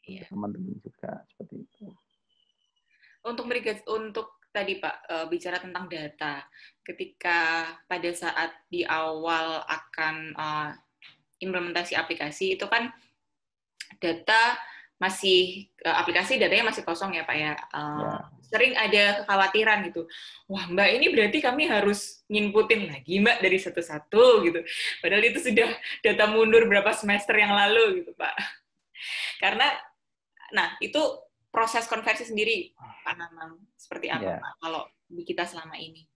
Iya. Teman-teman juga seperti itu. Untuk tadi Pak bicara tentang data, ketika pada saat di awal akan implementasi aplikasi itu kan data masih aplikasi datanya masih kosong ya Pak ya. Ya. Sering ada kekhawatiran gitu. Wah Mbak ini berarti kami harus nginputin lagi Mbak dari satu-satu gitu. Padahal itu sudah data mundur berapa semester yang lalu gitu Pak. Karena nah itu proses konversi sendiri Pak Nanang seperti apa Ya. Pak kalau di kita selama ini?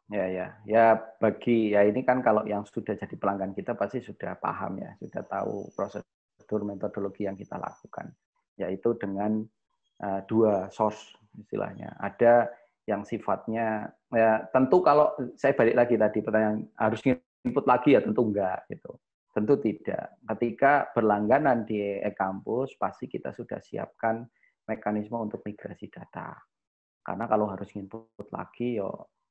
Ya, bagi ya ini kan kalau yang sudah jadi pelanggan kita pasti sudah paham ya, sudah tahu prosedur metodologi yang kita lakukan, yaitu dengan dua source istilahnya. Ada yang sifatnya ya tentu kalau saya balik lagi tadi pertanyaan harus input lagi ya tentu enggak gitu. Tentu tidak. Ketika berlangganan di e-kampus pasti kita sudah siapkan mekanisme untuk migrasi data. Karena kalau harus input lagi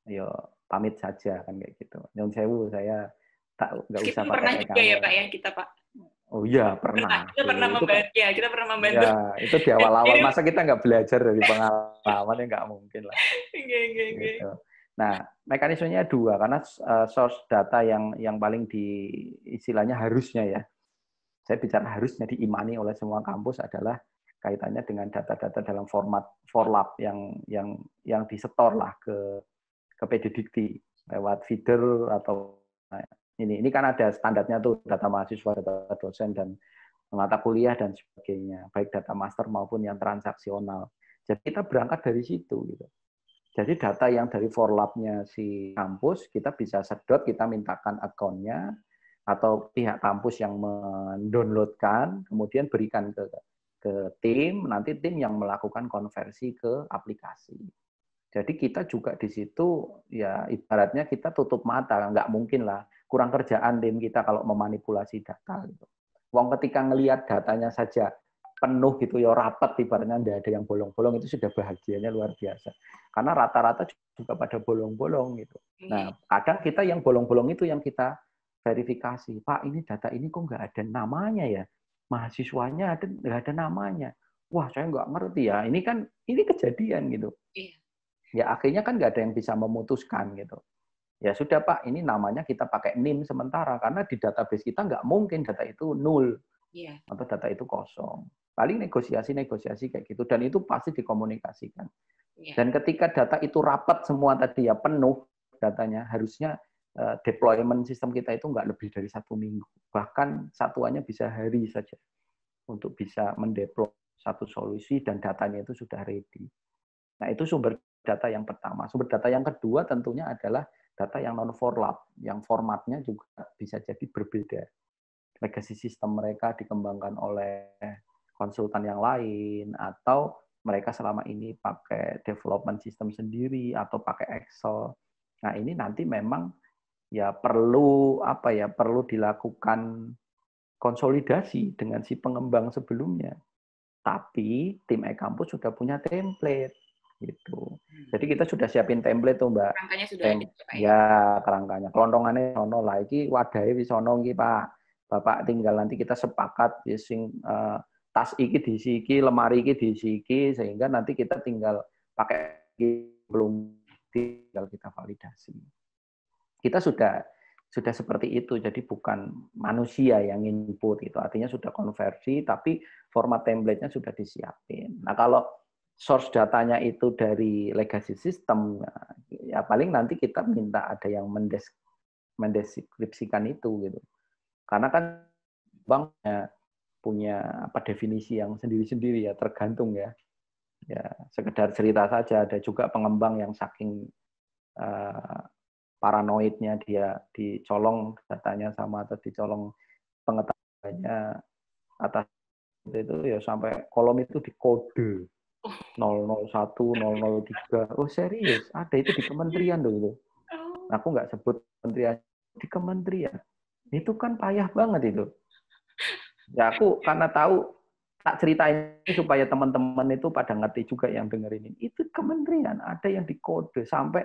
yo pamit saja kan kayak gitu. Nyun sewu saya nggak usah Meskipun pernah pakai juga ya Pak e-kampus. ya kita Pak. Oh iya Pernah, pernah kita pernah dulu itu kan. membantu ya, kita pernah membantu. Ya, itu di Dan awal-awal. kirim. Masa kita nggak belajar dari pengalaman ya nggak mungkin lah. Oke. Gitu. Nah, mekanismenya dua karena source data yang paling di istilahnya harusnya ya. Saya bicara harusnya diimani oleh semua kampus adalah kaitannya dengan data-data dalam format forlap yang disetor lah ke PDDikti lewat feeder atau ini kan ada standarnya tuh data mahasiswa, data dosen dan mata kuliah dan sebagainya, baik data master maupun yang transaksional. Jadi kita berangkat dari situ gitu. Jadi data yang dari forlapnya si kampus kita bisa sedot, kita mintakan akunnya atau pihak kampus yang mendownloadkan, kemudian berikan ke tim, nanti tim yang melakukan konversi ke aplikasi. Jadi kita juga di situ ya ibaratnya kita tutup mata, nggak mungkin lah kurang kerjaan tim kita kalau memanipulasi data gitu. Wong ketika ngelihat datanya saja penuh gitu ya rapat ibaratnya nggak ada yang bolong-bolong itu sudah bahagianya luar biasa. Karena rata-rata juga pada bolong-bolong gitu. Nah, kadang kita yang bolong-bolong itu yang kita verifikasi. Pak, ini data ini kok nggak ada namanya ya? Mahasiswanya nggak ada namanya. Wah, saya nggak ngerti ya. Ini kejadian gitu. Iya. Ya akhirnya kan nggak ada yang bisa memutuskan gitu. Ya sudah Pak, ini namanya kita pakai NIM sementara karena di database kita nggak mungkin data itu nol Iya. atau data itu kosong. Paling negosiasi kayak gitu dan itu pasti dikomunikasikan. Iya. Dan ketika data itu rapat semua tadi ya penuh datanya, harusnya deployment sistem kita itu nggak lebih dari 1 minggu. Bahkan satuannya bisa hari saja untuk bisa mendeploy satu solusi dan datanya itu sudah ready. Nah, itu sumber data yang pertama. Sumber data yang kedua tentunya adalah data yang non-forlap, yang formatnya juga bisa jadi berbeda. Legacy system mereka dikembangkan oleh konsultan yang lain, atau mereka selama ini pakai development system sendiri, atau pakai Excel. Nah, ini nanti memang ya perlu dilakukan konsolidasi dengan si pengembang sebelumnya. Tapi tim e-kampus sudah punya template gitu. Jadi kita sudah siapin template tuh, Mbak. Rangkanya sudah ada Pak ya. Ya kerangkanya. Kelontongannya ono lah iki wadahe wis ono iki, Pak. Bapak tinggal nanti kita sepakat sing tas iki diisi iki, lemari iki diisi iki sehingga nanti kita tinggal pakai belum tinggal kita validasi. Kita sudah seperti itu, jadi bukan manusia yang input itu, artinya sudah konversi, tapi format template-nya sudah disiapin. Nah kalau source datanya itu dari legacy system, ya paling nanti kita minta ada yang mendeskripsikan itu gitu. Karena kan bank punya definisi yang sendiri-sendiri ya, tergantung ya. Ya sekedar cerita saja, ada juga pengembang yang saking paranoidnya dia dicolong datanya sama atau dicolong pengetahuannya atas itu ya sampai kolom itu dikode 001, 003. Oh serius, ada itu di kementerian dulu. Oh. Aku nggak sebut kementerian, di kementerian. Itu kan payah banget itu. Ya aku karena tahu tak ceritain supaya teman-teman itu pada ngerti juga yang dengerin ini. Itu kementerian, ada yang dikode sampai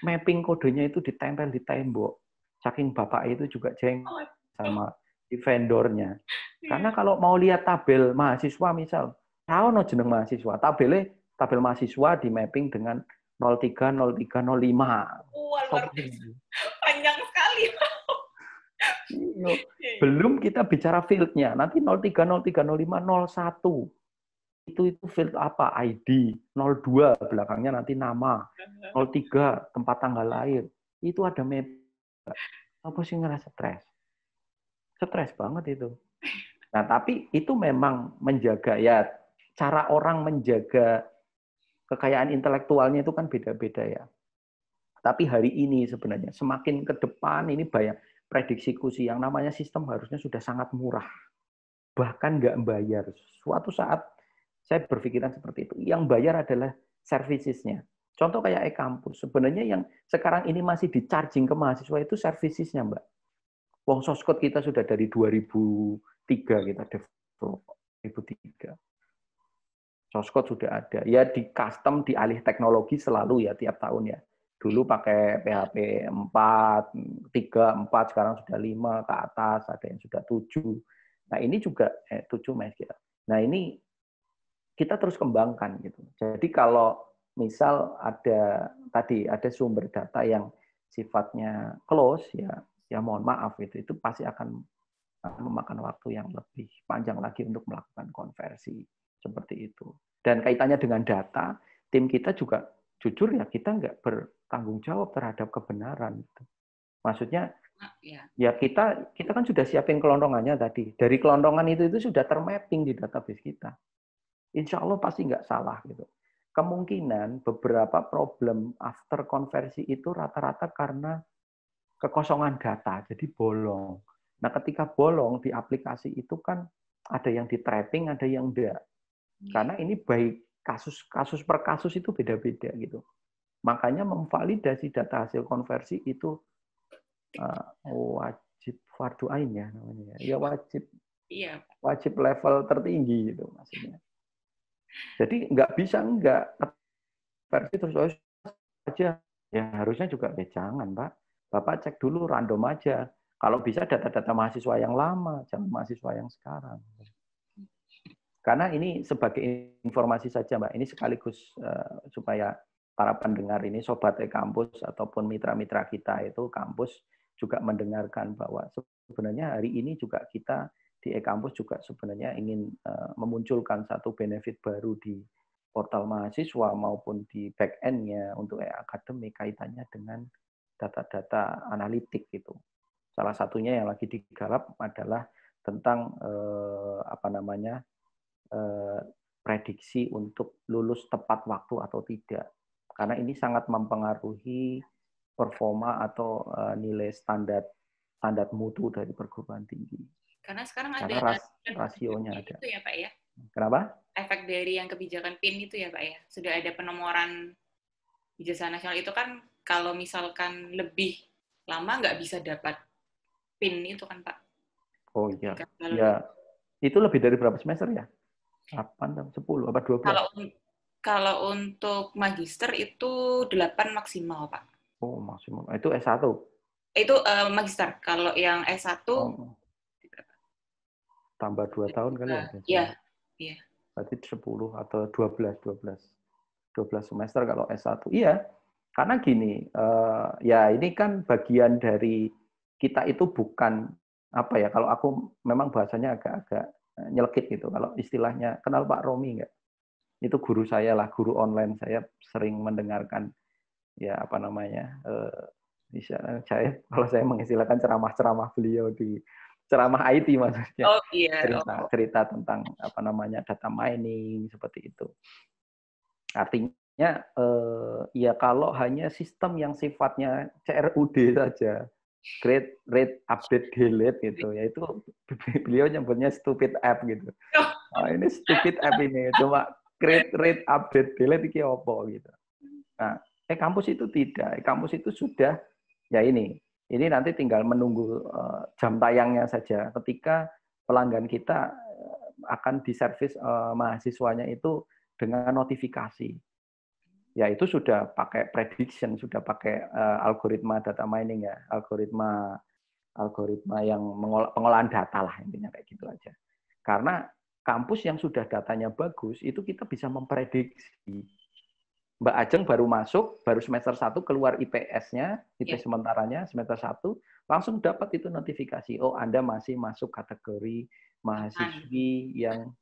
mapping kodenya itu ditempel di tembok. Saking bapak itu juga jeng sama di vendornya. Karena kalau mau lihat tabel mahasiswa misal, tahu no jeneng mahasiswa, tabel mahasiswa di mapping dengan 03, 03, 05. Wah, luar biasa. Panjang sekali. Belum kita bicara field-nya. Nanti 03, 03, 05, 01. Itu field apa? ID. 02 belakangnya nanti nama. 03 tempat tanggal lahir. Itu ada map. Apa sih ngerasa stres? Stres banget itu. Nah, tapi itu memang menjaga ya cara orang menjaga kekayaan intelektualnya itu kan beda-beda ya. Tapi hari ini sebenarnya semakin ke depan ini banyak prediksiku sih yang namanya sistem harusnya sudah sangat murah. Bahkan nggak bayar. Suatu saat saya berpikiran seperti itu. Yang bayar adalah servicesnya. Contoh kayak e-kampus. Sebenarnya yang sekarang ini masih di-charging ke mahasiswa itu servicesnya, Mbak. Wong soskot kita sudah dari 2003 kita develop. 2003. Soskot sudah ada. Ya di custom, di alih teknologi selalu ya tiap tahun ya. Dulu pakai PHP 4, 3, 4, sekarang sudah 5 ke atas, ada yang sudah 7. Nah, ini juga 7 Mas kira. Nah, ini kita terus kembangkan gitu. Jadi kalau misal ada sumber data yang sifatnya close ya mohon maaf itu pasti akan memakan waktu yang lebih panjang lagi untuk melakukan konversi seperti itu. Dan kaitannya dengan data, tim kita juga jujur ya kita nggak bertanggung jawab terhadap kebenaran gitu. Maksudnya ya kita kan sudah siapin kelontongannya tadi. Dari kelontongan itu sudah termapping di database kita. Insya Allah pasti nggak salah gitu. Kemungkinan beberapa problem after konversi itu rata-rata karena kekosongan data, jadi bolong. Nah, ketika bolong di aplikasi itu kan ada yang di trapping, ada yang enggak. Karena ini baik kasus per kasus itu beda-beda gitu. Makanya memvalidasi data hasil konversi itu wajib fardu ain ya namanya. Ya wajib level tertinggi gitu maksudnya. Jadi nggak bisa versi terus aja. Ya harusnya juga jangan, Pak. Bapak cek dulu random aja. Kalau bisa data-data mahasiswa yang lama, jangan mahasiswa yang sekarang. Karena ini sebagai informasi saja, Mbak. Ini sekaligus supaya para pendengar ini, Sobat e-Kampus ataupun mitra-mitra kita itu kampus juga mendengarkan bahwa sebenarnya hari ini juga kita di e-Kampus juga sebenarnya ingin memunculkan satu benefit baru di portal mahasiswa maupun di back-end-nya untuk e-akademik kaitannya dengan data-data analitik gitu. Salah satunya yang lagi digarap adalah tentang prediksi untuk lulus tepat waktu atau tidak. Karena ini sangat mempengaruhi performa atau nilai standar mutu dari perguruan tinggi. Karena sekarang karena ada rasionya ada. Itu ya, Pak ya. Kenapa? Efek dari yang kebijakan PIN itu ya, Pak ya. Sudah ada penomoran ijazah nasional itu kan kalau misalkan lebih lama nggak bisa dapat PIN itu kan, Pak. Oh iya. Ya, itu lebih dari berapa semester ya? 8, 10, apa 12? Kalau untuk magister itu 8 maksimal, Pak. Oh, maksimal. Itu S1? Itu magister. Kalau yang S1 tambah 2 tahun kali ya? Iya. Berarti 10 atau 12 semester kalau S1. Iya, karena gini, ya ini kan bagian dari kita itu bukan, apa ya, kalau aku memang bahasanya agak-agak nyelkit gitu. Kalau istilahnya, kenal Pak Romi nggak? Itu guru saya lah, guru online. Saya sering mendengarkan, ya apa namanya, kalau saya mengistilahkan ceramah-ceramah beliau di ceramah IT maksudnya. Oh iya. Cerita tentang apa namanya data mining seperti itu. Artinya ya kalau hanya sistem yang sifatnya CRUD saja, create, read, update, delete gitu, ya itu beliau nyebutnya stupid app gitu. Oh, ini stupid app ini, cuma create, read, update, delete iki opo gitu. Nah, kampus itu tidak, kampus itu sudah ya ini nanti tinggal menunggu jam tayangnya saja. Ketika pelanggan kita akan diservis mahasiswanya itu dengan notifikasi. Ya itu sudah pakai prediction, sudah pakai algoritma data mining ya, algoritma yang pengolahan data lah intinya kayak gitu aja. Karena kampus yang sudah datanya bagus itu kita bisa memprediksi. Mbak Ajeng baru masuk, baru semester 1 keluar IPS-nya, IPS sementaranya semester 1, langsung dapat itu notifikasi. Oh, Anda masih masuk kategori mahasiswi yang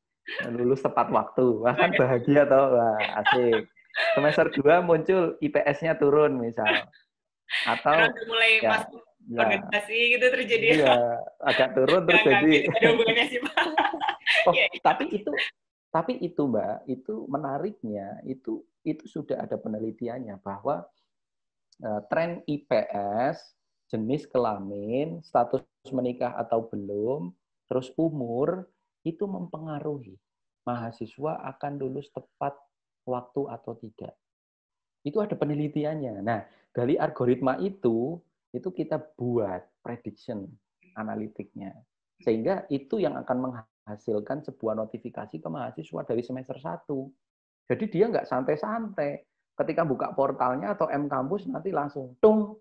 lulus tepat waktu. Wah, kan bahagia toh. Wah, asik. Semester 2 muncul IPS-nya turun misal. Atau mulai ya, masuk organisasi gitu terjadi. Iya, agak turun terus jadi. Gitu, ada hubungannya sih, Pak. Oh, tapi itu Mbak, itu menariknya itu sudah ada penelitiannya bahwa tren IPS, jenis kelamin, status menikah atau belum, terus umur itu mempengaruhi mahasiswa akan lulus tepat waktu atau tidak. Itu ada penelitiannya. Nah, dari algoritma itu kita buat prediction analitiknya. Sehingga itu yang akan menghasilkan sebuah notifikasi ke mahasiswa dari semester 1. Jadi dia nggak santai-santai. Ketika buka portalnya atau M-Kampus nanti langsung, tung,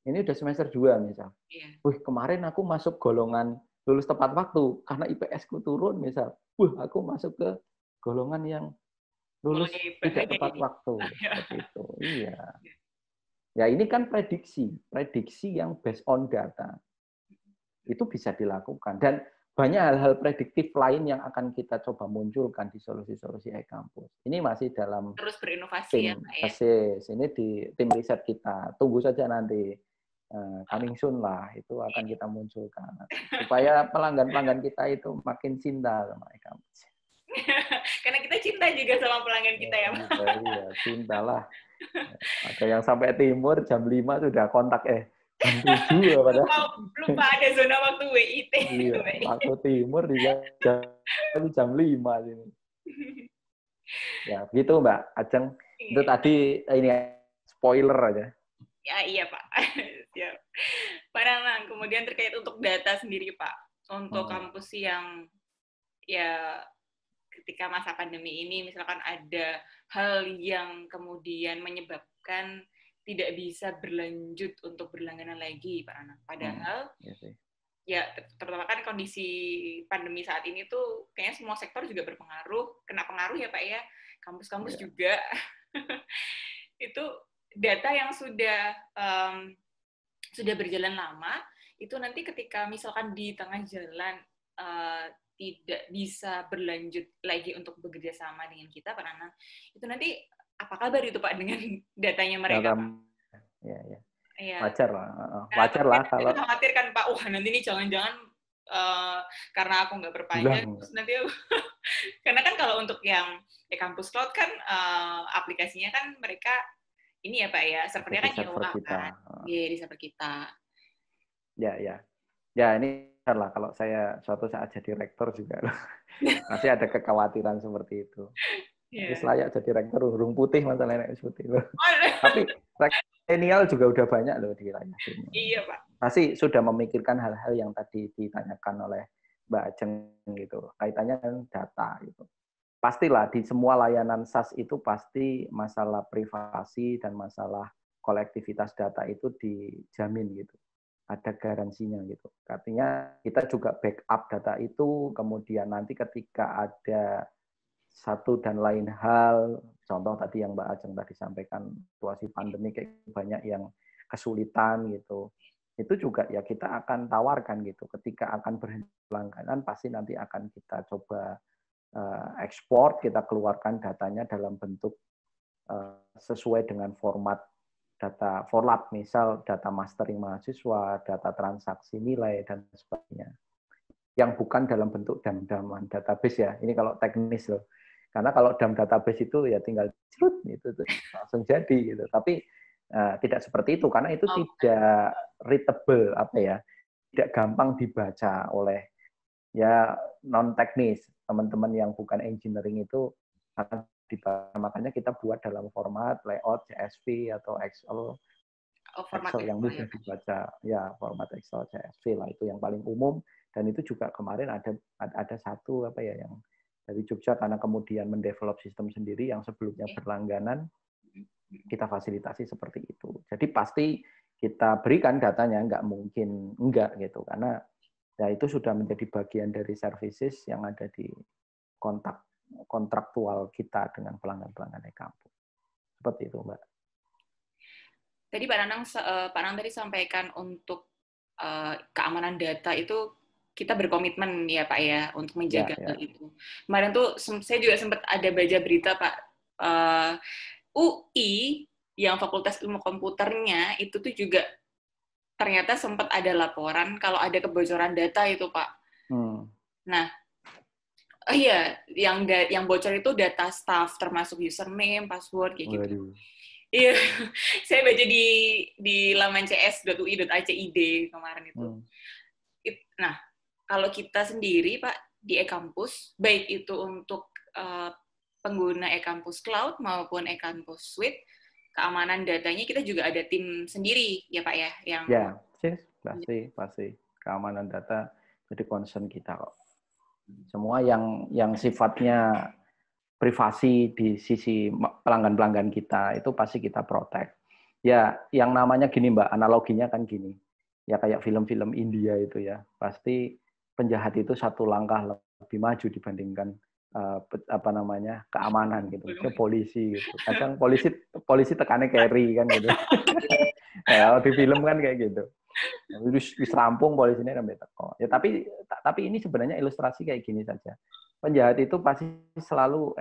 ini udah semester 2 misal. Wih, kemarin aku masuk golongan lulus tepat waktu karena IPS-ku turun misal. Wih, aku masuk ke golongan yang lulus tidak tepat waktu. Seperti itu. Iya. Ya ini kan prediksi yang based on data. Itu bisa dilakukan. Dan banyak hal-hal prediktif lain yang akan kita coba munculkan di solusi-solusi e-kampus. Ini masih dalam terus berinovasi tim ya, Pak, ya. Ini di tim riset kita. Tunggu saja nanti. Coming soon lah, itu akan kita munculkan. Supaya pelanggan-pelanggan kita itu makin cinta sama e-kampus. Karena kita cinta juga sama pelanggan kita ya, Pak. Iya, cintalah. Ada yang sampai timur jam 5 sudah kontak jam 7 padahal. Lupa ada zona waktu WIT. Iya, waktu timur di jam 5 ini. Ya, gitu Mbak Ajeng. Itu tadi ini spoiler aja. Ya, iya Pak. Siap. Pak Nanang, kemudian terkait untuk data sendiri Pak, untuk kampus yang ya ketika masa pandemi ini misalkan ada hal yang kemudian menyebabkan tidak bisa berlanjut untuk berlangganan lagi Pak Nanang. Padahal ya terutama kan kondisi pandemi saat ini tuh kayaknya semua sektor juga berpengaruh, kena pengaruh ya Pak ya, kampus-kampus juga. Itu data yang sudah berjalan lama, itu nanti ketika misalkan di tengah jalan tidak bisa berlanjut lagi untuk bekerja sama dengan kita, Pak Nanang, itu nanti apa kabar itu Pak dengan datanya mereka, Pak? Ya. Wajar lah kalau khawatir kan Pak, wah nanti ini jangan-jangan karena aku nggak berpajak, terus nanti karena kan kalau untuk yang e-kampus cloud kan aplikasinya kan mereka ini ya Pak ya, servernya kan nyewa kan, di server kita. Ya ini lah kalau saya suatu saat jadi rektor juga masih ada kekhawatiran seperti itu. Terus layak jadi rektor urung putih masalahnya putih loh. Tapi milenial juga udah banyak loh di wilayah sini. Iya Pak. Pasti sudah memikirkan hal-hal yang tadi ditanyakan oleh Mbak Ajeng gitu, kaitannya dengan data gitu. Pastilah di semua layanan SaaS itu pasti masalah privasi dan masalah kolektivitas data itu dijamin gitu. Ada garansinya gitu. Artinya kita juga backup data itu, kemudian nanti ketika ada satu dan lain hal, contoh tadi yang Mbak Ajeng tadi sampaikan, situasi pandemi kayak banyak yang kesulitan gitu. Itu juga ya kita akan tawarkan gitu. Ketika akan berhenti langganan, pasti nanti akan kita coba ekspor, kita keluarkan datanya dalam bentuk sesuai dengan format data format, misal data mastering mahasiswa, data transaksi nilai, dan sebagainya. Yang bukan dalam bentuk dam-daman database ya. Ini kalau teknis loh. Karena kalau dam database itu ya tinggal cerut itu langsung jadi gitu. Tapi tidak seperti itu karena itu tidak readable tidak gampang dibaca oleh ya non teknis. Teman-teman yang bukan engineering itu akan dibaca. Makanya kita buat dalam format layout CSV atau Excel yang mudah dibaca. Ya, format Excel CSV lah itu yang paling umum Dan itu juga kemarin ada satu apa ya yang dari Jogja karena kemudian mendevelop sistem sendiri yang sebelumnya berlangganan, kita fasilitasi seperti itu. Jadi pasti kita berikan datanya, nggak mungkin enggak gitu, karena ya itu sudah menjadi bagian dari services yang ada di kontraktual kita dengan pelanggan-pelanggan e-kampus. Seperti itu, Mbak. Tadi Pak Nanang tadi sampaikan untuk keamanan data itu kita berkomitmen ya Pak ya untuk menjaga hal itu. Kemarin tuh saya juga sempat ada baca berita Pak, UI yang Fakultas Ilmu Komputernya itu tuh juga ternyata sempat ada laporan kalau ada kebocoran data itu Pak. Nah, iya, yang bocor itu data staff termasuk username, password kayak gitu. Iya, saya baca di laman cs.ui.acid kemarin itu. Nah, kalau kita sendiri, Pak, di e-kampus, baik itu untuk pengguna e-kampus cloud maupun e-kampus suite, keamanan datanya kita juga ada tim sendiri, ya Pak ya? Ya, pasti. Keamanan data jadi concern kita kok. Semua yang sifatnya privasi di sisi pelanggan-pelanggan kita itu pasti kita protect. Ya, yang namanya gini Mbak, analoginya kan gini. Ya kayak film-film India itu ya, pasti penjahat itu satu langkah lebih maju dibandingkan keamanan gitu, ke polisi gitu. Kadang polisi tekannya carry kan gitu. Ya, kalau di film kan kayak gitu. Wis rampung polisinya kan teko. Ya tapi ini sebenarnya ilustrasi kayak gini saja. Penjahat itu pasti selalu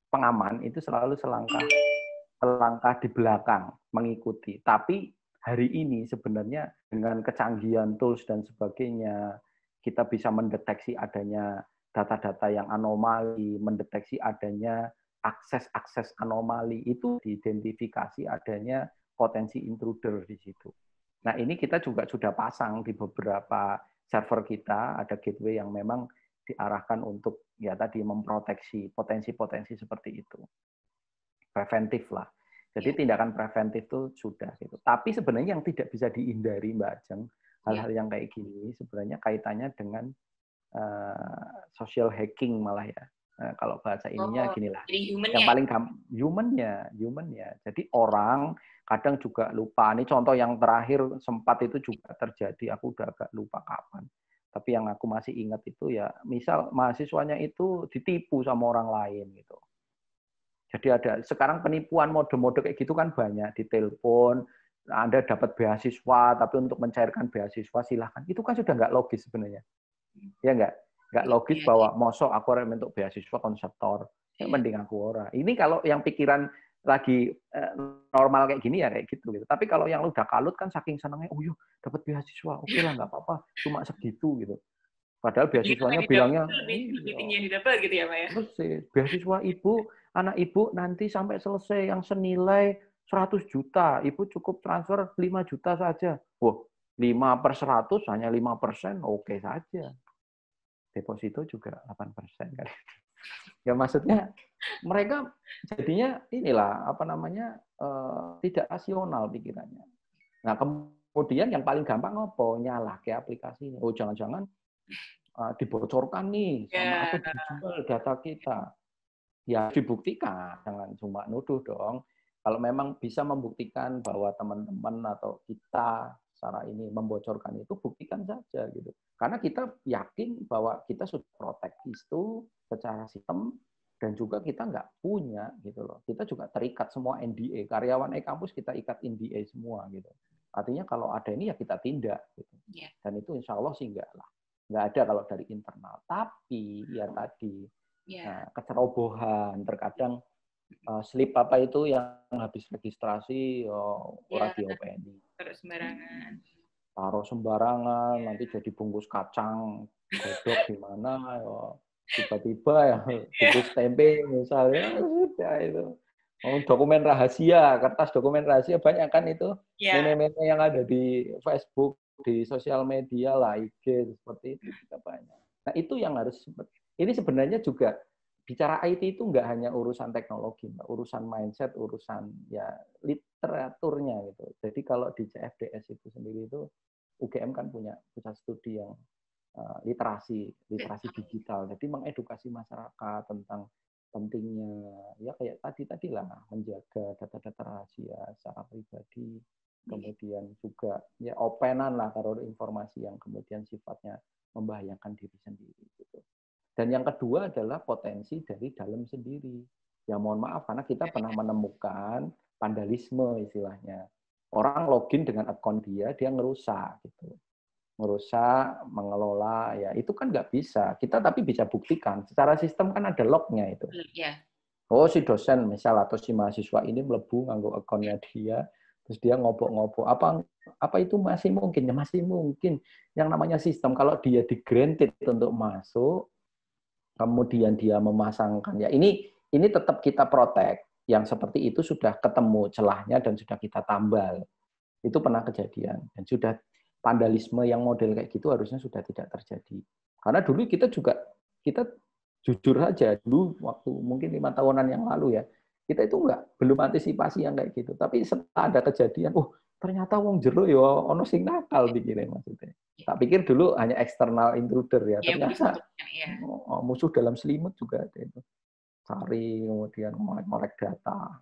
pengaman itu selalu selangkah di belakang mengikuti. Tapi hari ini sebenarnya dengan kecanggihan tools dan sebagainya kita bisa mendeteksi adanya data-data yang anomali, mendeteksi adanya akses anomali, itu diidentifikasi adanya potensi intruder di situ. Nah, ini kita juga sudah pasang di beberapa server kita, ada gateway yang memang diarahkan untuk ya tadi memproteksi potensi-potensi seperti itu. Preventif lah. Jadi tindakan preventif itu sudah gitu. Tapi sebenarnya yang tidak bisa dihindari Mbak Ajeng, hal-hal yang kayak gini sebenarnya kaitannya dengan social hacking malah ya. Kalau bahasa ininya ginilah. Yang paling human-nya. Jadi orang kadang juga lupa. Ini contoh yang terakhir sempat itu juga terjadi. Aku udah agak lupa kapan. Tapi yang aku masih ingat itu ya, misal mahasiswanya itu ditipu sama orang lain gitu. Jadi ada sekarang penipuan mode-mode kayak gitu kan banyak, di telepon, Anda dapat beasiswa, tapi untuk mencairkan beasiswa silahkan. Itu kan sudah nggak logis sebenarnya. Ya nggak logis bahwa mosok aku orang untuk beasiswa konseptor, ya mending aku ora. Ini kalau yang pikiran lagi normal kayak gini ya kayak gitu. Tapi kalau yang udah kalut kan saking senangnya, oh yuk dapat beasiswa, oke lah nggak apa-apa, cuma segitu gitu. Padahal beasiswanya bilangnya lebih tinggi yang didapat gitu ya Pak ya. Persis. Beasiswa anak ibu nanti sampai selesai yang senilai 100 juta, ibu cukup transfer 5 juta saja. Wah, 5/100 hanya 5%, oke saja. Deposito juga 8% kan. Ya maksudnya mereka jadinya inilah tidak rasional pikirannya. Nah kemudian yang paling gampang nyala ke aplikasi ini. Oh jangan-jangan dibocorkan nih sama atau dijual data kita. Ya dibuktikan, jangan cuma nuduh dong. Kalau memang bisa membuktikan bahwa teman-teman atau kita secara ini membocorkan itu, buktikan saja gitu. Karena kita yakin bahwa kita sudah protect itu secara sistem dan juga kita nggak punya gitu loh. Kita juga terikat semua NDA. Karyawan e-kampus kita ikat NDA semua gitu. Artinya kalau ada ini ya kita tindak gitu. Dan itu insya Allah sih enggak lah. Nggak ada kalau dari internal. Tapi ya tadi kecerobohan terkadang slip apa itu yang habis registrasi orang diopeni. Taruh sembarangan. Taruh sembarangan, nanti jadi bungkus kacang godok di mana tiba-tiba ya bungkus tempe misalnya sudah itu. Dokumen rahasia, kertas dokumen rahasia banyak kan itu meme-meme yang ada di Facebook, di sosial media lah, IG seperti itu juga banyak. Nah itu yang harus ini sebenarnya juga bicara IT itu nggak hanya urusan teknologi, Mbak, urusan mindset, urusan ya literaturnya gitu. Jadi kalau di CFDS itu sendiri itu UGM kan punya pusat studi yang literasi digital. Jadi mengedukasi masyarakat tentang pentingnya ya kayak tadilah menjaga data-data rahasia secara pribadi, kemudian juga ya openan lah taruh informasi yang kemudian sifatnya membahayakan diri sendiri gitu. Dan yang kedua adalah potensi dari dalam sendiri. Ya mohon maaf karena kita pernah menemukan vandalisme istilahnya. Orang login dengan akun dia ngerusak gitu. Ngerusak, mengelola, ya itu kan nggak bisa. Kita tapi bisa buktikan. Secara sistem kan ada lognya itu. Ya. Oh si dosen misal atau si mahasiswa ini melebu nganggo akunnya dia, terus dia ngobok-ngobok. Apa itu masih mungkin? Ya masih mungkin. Yang namanya sistem kalau dia di-granted untuk masuk, kemudian dia memasangkan ya ini tetap kita protek. Yang seperti itu sudah ketemu celahnya dan sudah kita tambal. Itu pernah kejadian dan sudah vandalisme yang model kayak gitu harusnya sudah tidak terjadi. Karena dulu kita jujur saja dulu waktu mungkin 5 tahunan yang lalu ya, kita itu belum antisipasi yang kayak gitu. Tapi setelah ada kejadian, ternyata wong jero ya ono sing nakal pikirnya maksudnya. Tak pikir dulu hanya eksternal intruder ya, ternyata musuh dalam selimut juga ada itu. Cari kemudian ngorek data.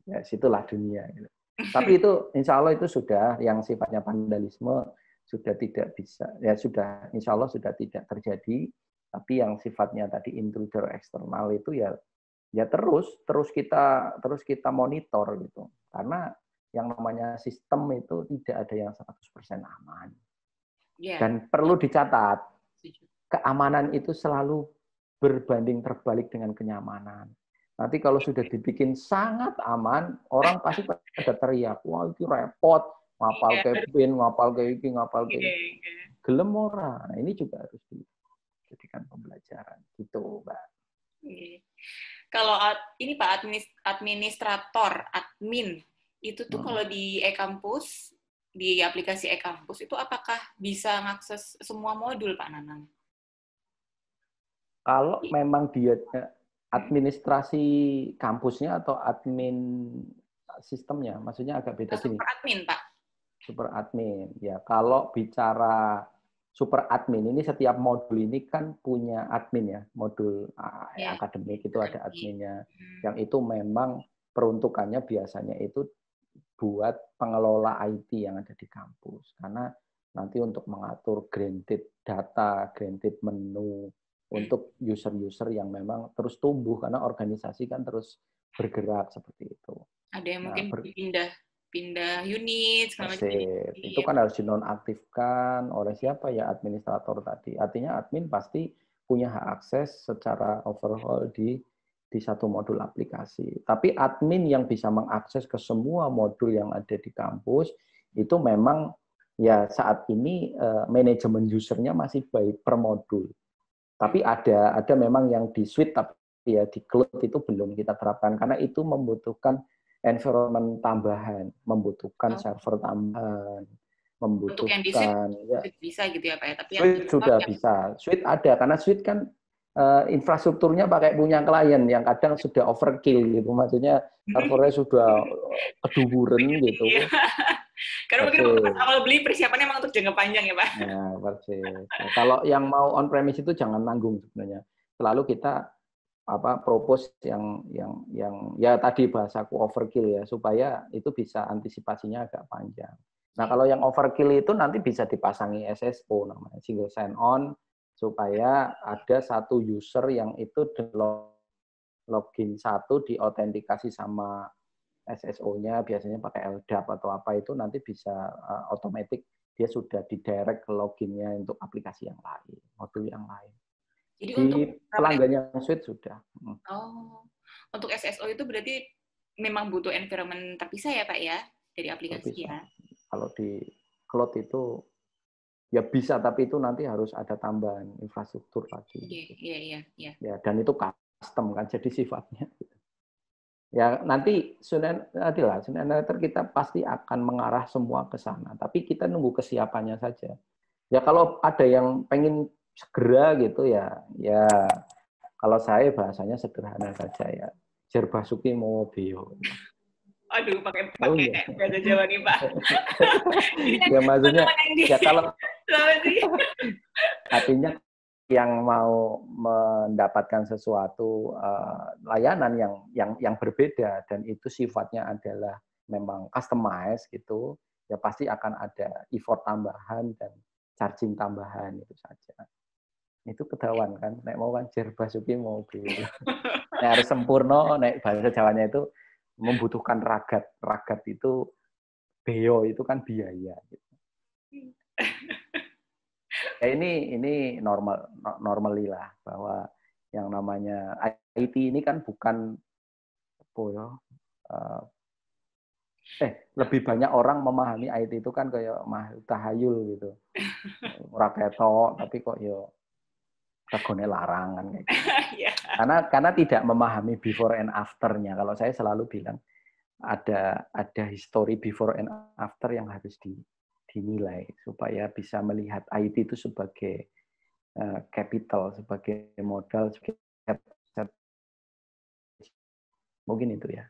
Ya situlah dunia gitu. Tapi itu insya Allah itu sudah yang sifatnya vandalisme sudah tidak bisa, ya sudah insya Allah sudah tidak terjadi. Tapi yang sifatnya tadi intruder eksternal itu ya terus kita monitor gitu. Karena yang namanya sistem itu tidak ada yang 100% aman. Dan perlu dicatat, keamanan itu selalu berbanding terbalik dengan kenyamanan. Nanti kalau sudah dibikin sangat aman, orang pasti pada teriak, wah itu repot, ngapal ke PIN, ngapal ke iki, ngapal ke iki. Gelem ora. Nah, ini juga harus dijadikan pembelajaran. Gitu, Mbak. Kalau ini Pak administrator, admin, itu tuh kalau di e-kampus, di aplikasi e-kampus, itu apakah bisa mengakses semua modul, Pak Nanang? Kalau memang dia administrasi kampusnya atau admin sistemnya, maksudnya agak beda gini. Super admin, Pak. Super admin, ya. Kalau bicara super admin ini setiap modul ini kan punya admin ya, modul akademik itu ada adminnya, yang itu memang peruntukannya biasanya itu buat pengelola IT yang ada di kampus, karena nanti untuk mengatur granted data, granted menu, untuk user-user yang memang terus tumbuh karena organisasi kan terus bergerak seperti itu. Ada yang mungkin pindah unit, itu kan harus dinonaktifkan oleh siapa ya, administrator tadi. Artinya admin pasti punya hak akses secara overall di satu modul aplikasi. Tapi admin yang bisa mengakses ke semua modul yang ada di kampus itu memang ya saat ini manajemen usernya masih baik per modul. Tapi ada memang yang di suite tapi ya di cloud itu belum kita terapkan karena itu membutuhkan environment tambahan, membutuhkan server tambahan, membutuhkan. Untuk yang di suite bisa gitu ya Pak ya. Tapi suite sudah bisa, suite ada karena suite kan infrastrukturnya pakai punya klien yang kadang sudah overkill gitu, maksudnya servernya sudah keduburan gitu. Karena mungkin pas awal beli persiapannya memang untuk jangka panjang ya Pak. Ya, persis. Ya, kalau yang mau on premise itu jangan nanggung sebenarnya. Selalu kita propose yang ya tadi bahasaku overkill ya, supaya itu bisa antisipasinya agak panjang. Nah, kalau yang overkill itu nanti bisa dipasangi SSO namanya, single sign on, supaya ada satu user yang itu login satu diautentikasi sama SSO-nya, biasanya pakai LDAP atau apa itu nanti bisa otomatis dia sudah didirect ke loginnya untuk aplikasi yang lain, modul yang lain. Jadi di pelanggan yang suite sudah. Untuk SSO itu berarti memang butuh environment terpisah ya Pak ya dari aplikasi terpisah. Ya. Kalau di cloud itu ya bisa, tapi itu nanti harus ada tambahan infrastruktur lagi. Iya. Ya, dan itu custom kan jadi sifatnya. Ya nanti Sunanalyzer kita pasti akan mengarah semua ke sana, tapi kita nunggu kesiapannya saja. Ya kalau ada yang pengen segera gitu ya kalau saya bahasanya sederhana saja ya. Jer basuki mau bio. Aduh, pakai Tahu nggak? bahasa Jawa nih, Pak. Ya maksudnya, ya kalau Selamat sih. artinya yang mau mendapatkan sesuatu layanan yang berbeda dan itu sifatnya adalah memang customize gitu, ya pasti akan ada effort tambahan dan charging tambahan itu saja. Itu ketahuan kan, nek mau kan jer basuki mobil. Nek harus sempurna, nek bahasa Jawanya itu membutuhkan ragat. Ragat itu beo itu kan biaya. Gitu. Ya ini normalilah bahwa yang namanya IT ini kan bukan lebih banyak orang memahami IT itu kan kayak tahayul gitu. Ora ketok tapi kok yo regone larangan kayak gitu. Karena tidak memahami before and after-nya. Kalau saya selalu bilang ada history before and after yang harus dinilai supaya bisa melihat IT itu sebagai capital, sebagai modal, sebagai mungkin itu ya.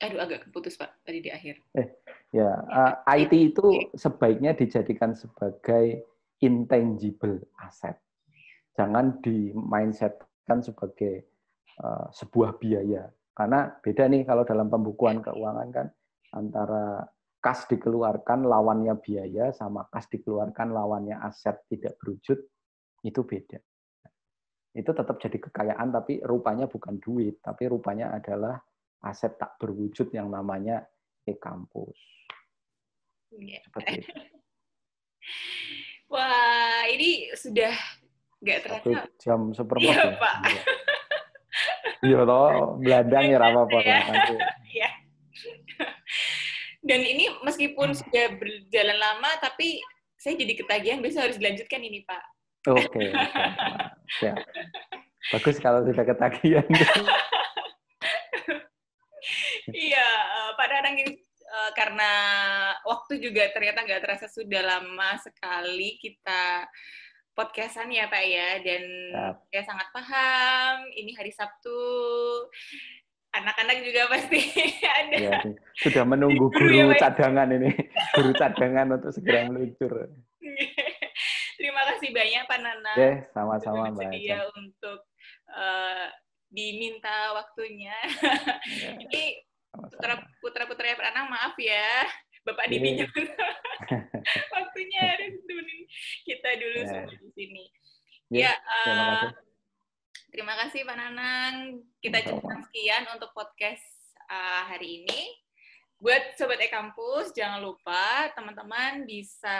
Aduh, agak keputus Pak tadi di akhir. IT itu sebaiknya dijadikan sebagai intangible asset. Jangan di mindsetkan sebagai sebuah biaya. Karena beda nih kalau dalam pembukuan keuangan kan antara kas dikeluarkan lawannya biaya sama kas dikeluarkan lawannya aset tidak berwujud itu beda. Itu tetap jadi kekayaan tapi rupanya bukan duit, tapi rupanya adalah aset tak berwujud yang namanya e-kampus. Seperti itu. Wah, ini sudah nggak terasa. 1 jam seperempat ya, ya. Pak. Iya toh, beladang ya apa-apa lah nanti. Iya. Dan ini meskipun sudah berjalan lama, tapi saya jadi ketagihan, besok harus dilanjutkan ini, Pak. Oke. Siap. Bagus kalau sudah ketagihan. Iya, Pak Danang ini karena waktu juga ternyata nggak terasa sudah lama sekali kita podcastan ya Pak ya, dan saya sangat paham ini hari Sabtu, anak-anak juga pasti ada. Ya, sudah menunggu guru cadangan ini, guru cadangan untuk segera meluncur. Terima kasih banyak Pak Nana. Sama-sama Mbak Bersedia untuk diminta waktunya. Ini putra-putranya Pak Nanang, maaf ya, Bapak dipinjam waktunya harus temenin kita dulu semua di sini. Terima kasih Pak Nanang. Kita cukupkan sekian untuk podcast hari ini. Buat Sobat E-Kampus, jangan lupa teman-teman bisa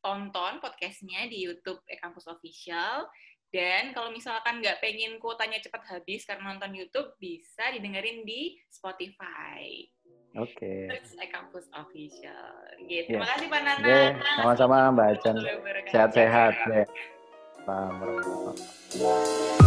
tonton podcastnya di YouTube E-Kampus Official. Dan kalau misalkan nggak pengen kuotanya cepat habis karena nonton YouTube, bisa didengerin di Spotify. Oke. E-Kampus Official. Gitu. Terima kasih Pak Nana. Sama-sama Mbak Ajan. Sehat-sehat. Salam warahmatullahi wabarakatuh.